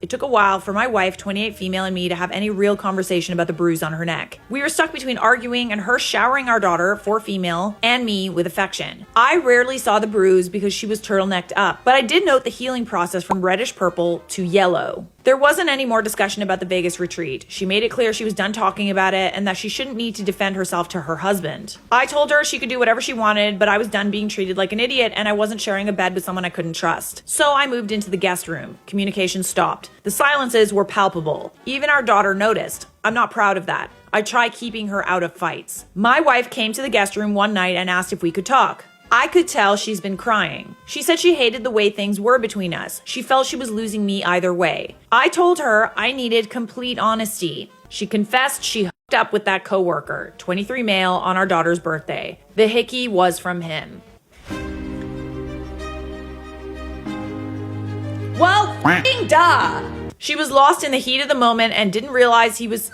It took a while for my wife, 28 female, and me to have any real conversation about the bruise on her neck. We were stuck between arguing and her showering our daughter, 4 female, and me with affection. I rarely saw the bruise because she was turtlenecked up, but I did note the healing process from reddish purple to yellow. There wasn't any more discussion about the Vegas retreat. She made it clear she was done talking about it and that she shouldn't need to defend herself to her husband. I told her she could do whatever she wanted, but I was done being treated like an idiot and I wasn't sharing a bed with someone I couldn't trust. So I moved into the guest room. Communication stopped. The silences were palpable. Even our daughter noticed. I'm not proud of that. I try keeping her out of fights. My wife came to the guest room one night and asked if we could talk. I could tell she's been crying. She said she hated the way things were between us. She felt she was losing me either way. I told her I needed complete honesty. She confessed she hooked up with that coworker, 23 male, on our daughter's birthday. The hickey was from him. Well, f***ing duh! She was lost in the heat of the moment and didn't realize he was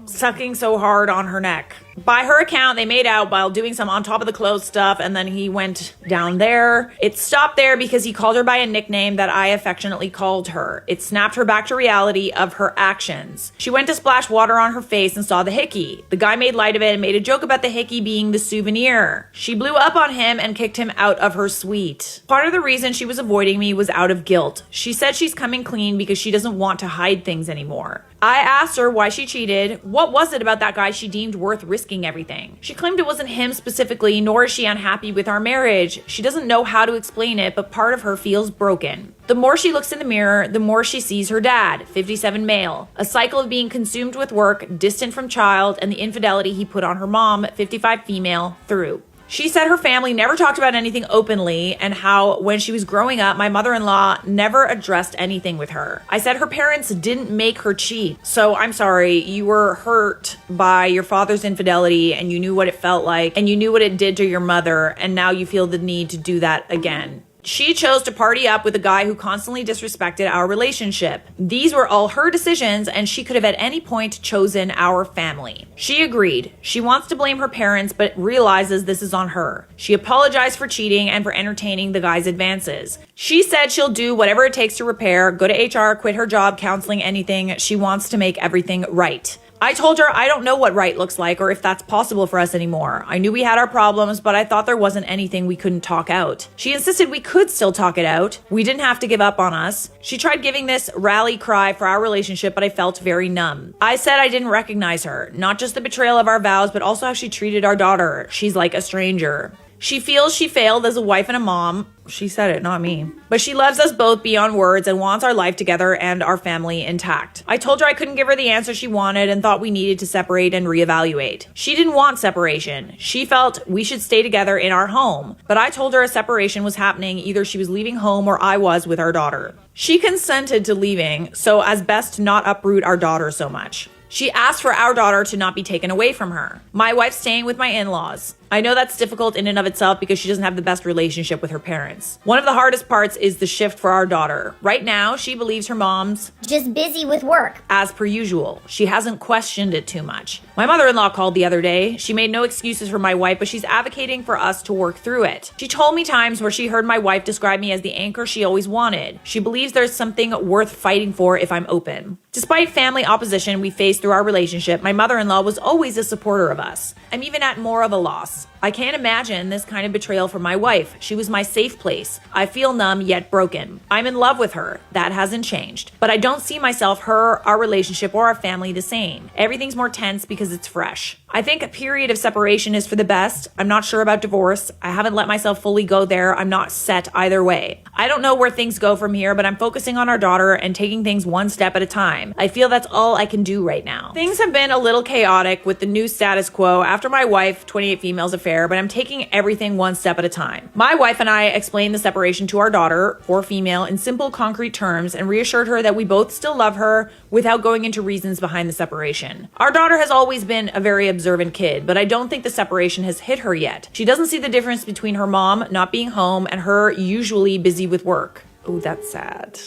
sucking so hard on her neck. By her account, they made out while doing some on top of the clothes stuff, and then he went down there. It stopped there because he called her by a nickname that I affectionately called her. It snapped her back to reality of her actions. She went to splash water on her face and saw the hickey. The guy made light of it and made a joke about the hickey being the souvenir. She blew up on him and kicked him out of her suite. Part of the reason she was avoiding me was out of guilt. She said she's coming clean because she doesn't want to hide things anymore. I asked her why she cheated. What was it about that guy she deemed worth risking everything? She claimed it wasn't him specifically, nor is she unhappy with our marriage. She doesn't know how to explain it, but part of her feels broken. The more she looks in the mirror, the more she sees her dad, 57 male. A cycle of being consumed with work, distant from child, and the infidelity he put on her mom, 55 female, through. She said her family never talked about anything openly and how when she was growing up, my mother-in-law never addressed anything with her. I said her parents didn't make her cheat. So I'm sorry, you were hurt by your father's infidelity and you knew what it felt like and you knew what it did to your mother, and now you feel the need to do that again. She chose to party up with a guy who constantly disrespected our relationship. These were all her decisions, and she could have at any point chosen our family. She agreed. She wants to blame her parents, but realizes this is on her. She apologized for cheating and for entertaining the guy's advances. She said she'll do whatever it takes to repair, go to HR, quit her job, counseling, anything. She wants to make everything right. I told her I don't know what right looks like or if that's possible for us anymore. I knew we had our problems, but I thought there wasn't anything we couldn't talk out. She insisted we could still talk it out. We didn't have to give up on us. She tried giving this rally cry for our relationship, but I felt very numb. I said I didn't recognize her, not just the betrayal of our vows, but also how she treated our daughter. She's like a stranger. She feels she failed as a wife and a mom. She said it, not me. But she loves us both beyond words and wants our life together and our family intact. I told her I couldn't give her the answer she wanted and thought we needed to separate and reevaluate. She didn't want separation. She felt we should stay together in our home. But I told her a separation was happening. Either she was leaving home or I was with our daughter. She consented to leaving, so as best to not uproot our daughter so much. She asked for our daughter to not be taken away from her. My wife's staying with my in-laws. I know that's difficult in and of itself because she doesn't have the best relationship with her parents. One of the hardest parts is the shift for our daughter. Right now, she believes her mom's just busy with work. As per usual. She hasn't questioned it too much. My mother-in-law called the other day. She made no excuses for my wife, but she's advocating for us to work through it. She told me times where she heard my wife describe me as the anchor she always wanted. She believes there's something worth fighting for if I'm open. Despite family opposition we faced through our relationship, my mother-in-law was always a supporter of us. I'm even at more of a loss. I can't imagine this kind of betrayal from my wife. She was my safe place. I feel numb yet broken. I'm in love with her. That hasn't changed. But I don't see myself, her, our relationship, or our family the same. Everything's more tense because it's fresh. I think a period of separation is for the best. I'm not sure about divorce. I haven't let myself fully go there. I'm not set either way. I don't know where things go from here, but I'm focusing on our daughter and taking things one step at a time. I feel that's all I can do right now. Things have been a little chaotic with the new status quo after my wife, 28 females affair, but I'm taking everything one step at a time. My wife and I explained the separation to our daughter, 4 female, in simple, concrete terms and reassured her that we both still love her without going into reasons behind the separation. Our daughter has always been a very observant kid, but I don't think the separation has hit her yet. She doesn't see the difference between her mom not being home and her usually busy with work. Oh, that's sad.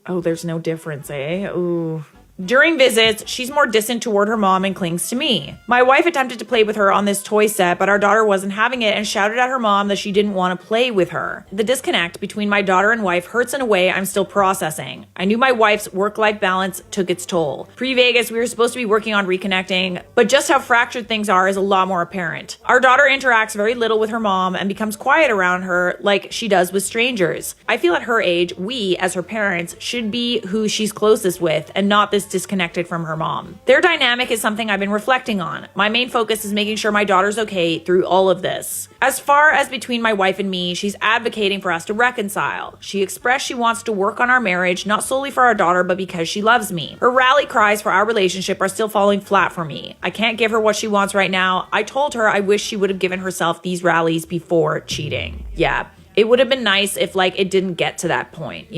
Oh, there's no difference, eh? Ooh. During visits, she's more distant toward her mom and clings to me. My wife attempted to play with her on this toy set, but our daughter wasn't having it and shouted at her mom that she didn't want to play with her. The disconnect between my daughter and wife hurts in a way I'm still processing. I knew my wife's work-life balance took its toll. Pre-Vegas, we were supposed to be working on reconnecting, but just how fractured things are is a lot more apparent. Our daughter interacts very little with her mom and becomes quiet around her like she does with strangers. I feel at her age, we, as her parents, should be who she's closest with and not this disconnected from her mom. Their dynamic is something I've been reflecting on. My main focus is making sure my daughter's okay through all of this. As far as between my wife and me, she's advocating for us to reconcile. She expressed she wants to work on our marriage, not solely for our daughter, but because she loves me. Her rally cries for our relationship are still falling flat for me. I can't give her what she wants right now. I told her I wish she would have given herself these rallies before cheating. Yeah. It would have been nice if, it didn't get to that point,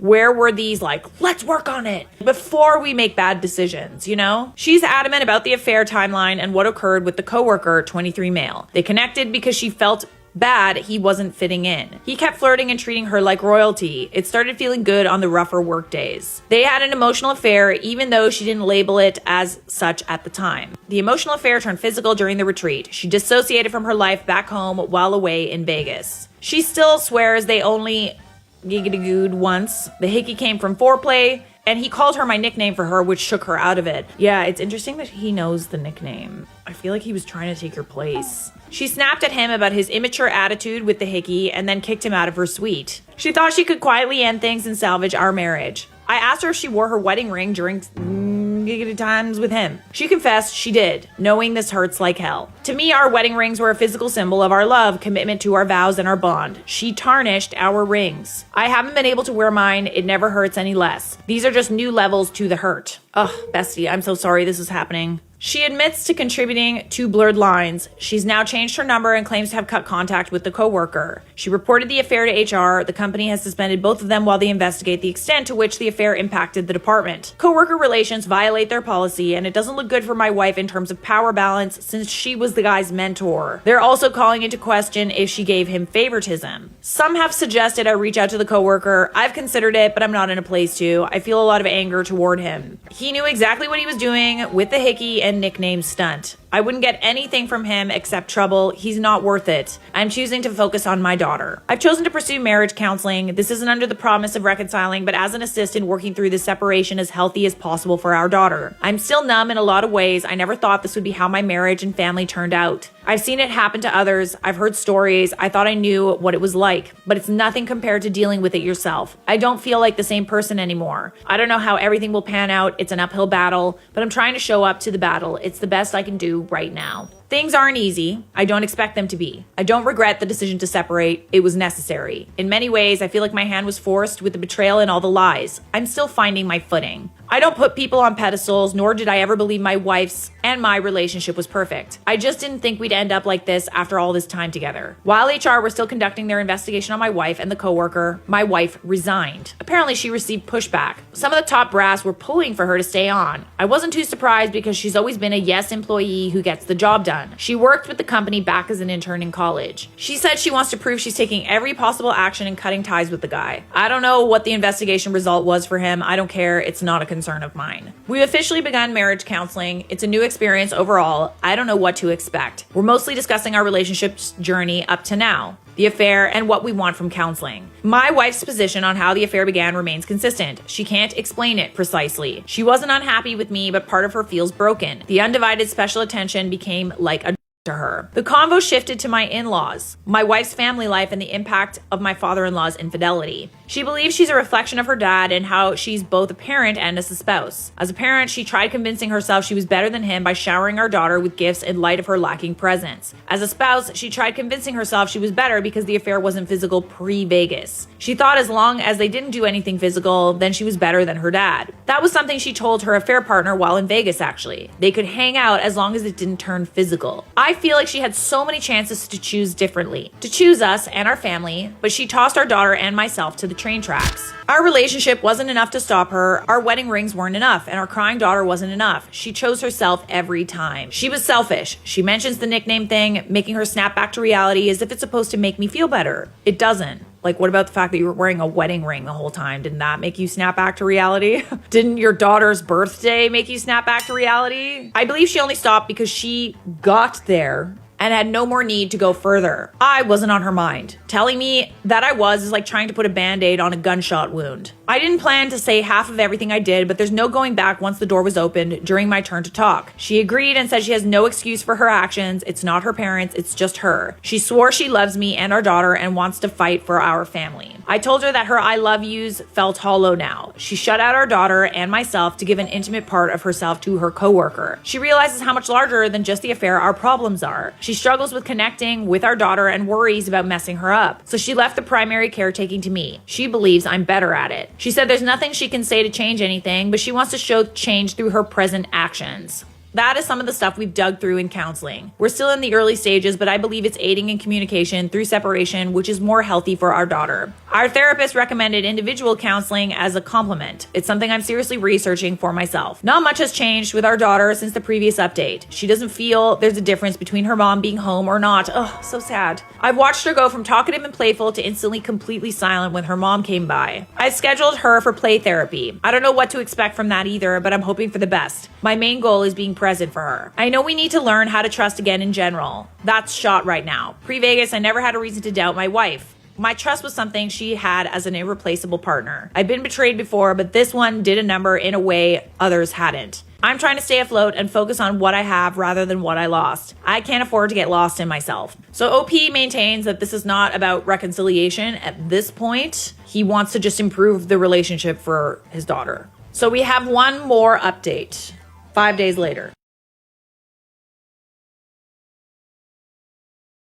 where were these, let's work on it before we make bad decisions, She's adamant about the affair timeline and what occurred with the coworker, 23 male. They connected because she felt bad he wasn't fitting in. He kept flirting and treating her like royalty. It started feeling good on the rougher work days. They had an emotional affair, even though she didn't label it as such at the time. The emotional affair turned physical during the retreat. She dissociated from her life back home while away in Vegas. She still swears they only giggity-gooed once. The hickey came from foreplay, and he called her my nickname for her, which shook her out of it. Yeah, it's interesting that he knows the nickname. I feel like he was trying to take her place. She snapped at him about his immature attitude with the hickey and then kicked him out of her suite. She thought she could quietly end things and salvage our marriage. I asked her if she wore her wedding ring during giggity times with him. She confessed she did, knowing this hurts like hell. To me, our wedding rings were a physical symbol of our love, commitment to our vows and our bond. She tarnished our rings. I haven't been able to wear mine. It never hurts any less. These are just new levels to the hurt. Ugh, bestie, I'm so sorry this is happening. She admits to contributing to blurred lines. She's now changed her number and claims to have cut contact with the coworker. She reported the affair to HR. The company has suspended both of them while they investigate the extent to which the affair impacted the department. Coworker relations violate their policy, and it doesn't look good for my wife in terms of power balance since she was the guy's mentor. They're also calling into question if she gave him favoritism. Some have suggested I reach out to the coworker. I've considered it, but I'm not in a place to. I feel a lot of anger toward him. He knew exactly what he was doing with the hickey and nickname stunt. I wouldn't get anything from him except trouble. He's not worth it. I'm choosing to focus on my daughter. I've chosen to pursue marriage counseling. This isn't under the promise of reconciling, but as an assistant working through the separation as healthy as possible for our daughter. I'm still numb in a lot of ways. I never thought this would be how my marriage and family turned out. I've seen it happen to others. I've heard stories. I thought I knew what it was like, but it's nothing compared to dealing with it yourself. I don't feel like the same person anymore. I don't know how everything will pan out. It's an uphill battle, but I'm trying to show up to the battle. It's the best I can do right now. Things aren't easy. I don't expect them to be. I don't regret the decision to separate. It was necessary. In many ways, I feel like my hand was forced with the betrayal and all the lies. I'm still finding my footing. I don't put people on pedestals, nor did I ever believe my wife's and my relationship was perfect. I just didn't think we'd end up like this after all this time together. While HR were still conducting their investigation on my wife and the coworker, my wife resigned. Apparently, she received pushback. Some of the top brass were pulling for her to stay on. I wasn't too surprised because she's always been a yes employee who gets the job done. She worked with the company back as an intern in college. She said she wants to prove she's taking every possible action and cutting ties with the guy. I don't know what the investigation result was for him. I don't care. It's not a concern of mine. We've officially begun marriage counseling. It's a new experience overall. I don't know what to expect. We're mostly discussing our relationship's journey up to now, the affair, and what we want from counseling. My wife's position on how the affair began remains consistent. She can't explain it precisely. She wasn't unhappy with me, but part of her feels broken. The undivided special attention became like a to her. The convo shifted to my in-laws, my wife's family life, and the impact of my father-in-law's infidelity. She believes she's a reflection of her dad and how she's both a parent and as a spouse. As a parent, she tried convincing herself she was better than him by showering our daughter with gifts in light of her lacking presence. As a spouse, she tried convincing herself she was better because the affair wasn't physical pre-Vegas. She thought as long as they didn't do anything physical, then she was better than her dad. That was something she told her affair partner while in Vegas, actually. They could hang out as long as it didn't turn physical. I feel like she had so many chances to choose differently, to choose us and our family, but she tossed our daughter and myself to the train tracks. Our relationship wasn't enough to stop her, our wedding rings weren't enough, and our crying daughter wasn't enough. She chose herself every time. She was selfish. She mentions the nickname thing, making her snap back to reality as if it's supposed to make me feel better. It doesn't. Like, what about the fact that you were wearing a wedding ring the whole time? Didn't that make you snap back to reality? Didn't your daughter's birthday make you snap back to reality? I believe she only stopped because she got there and had no more need to go further. I wasn't on her mind. Telling me that I was is like trying to put a band-aid on a gunshot wound. I didn't plan to say half of everything I did, but there's no going back once the door was opened during my turn to talk. She agreed and said she has no excuse for her actions. It's not her parents, it's just her. She swore she loves me and our daughter and wants to fight for our family. I told her that her I love yous felt hollow now. She shut out our daughter and myself to give an intimate part of herself to her coworker. She realizes how much larger than just the affair our problems are. She struggles with connecting with our daughter and worries about messing her up. So she left the primary caretaking to me. She believes I'm better at it. She said there's nothing she can say to change anything, but she wants to show change through her present actions. That is some of the stuff we've dug through in counseling. We're still in the early stages, but I believe it's aiding in communication through separation, which is more healthy for our daughter. Our therapist recommended individual counseling as a complement. It's something I'm seriously researching for myself. Not much has changed with our daughter since the previous update. She doesn't feel there's a difference between her mom being home or not. Oh, so sad. I've watched her go from talkative and playful to instantly completely silent when her mom came by. I scheduled her for play therapy. I don't know what to expect from that either, but I'm hoping for the best. My main goal is being present for her. I know we need to learn how to trust again in general. That's shot right now. Pre-Vegas, I never had a reason to doubt my wife. My trust was something she had as an irreplaceable partner. I've been betrayed before, but this one did a number in a way others hadn't. I'm trying to stay afloat and focus on what I have rather than what I lost. I can't afford to get lost in myself. So OP maintains that this is not about reconciliation at this point. He wants to just improve the relationship for his daughter. So we have one more update. 5 days later.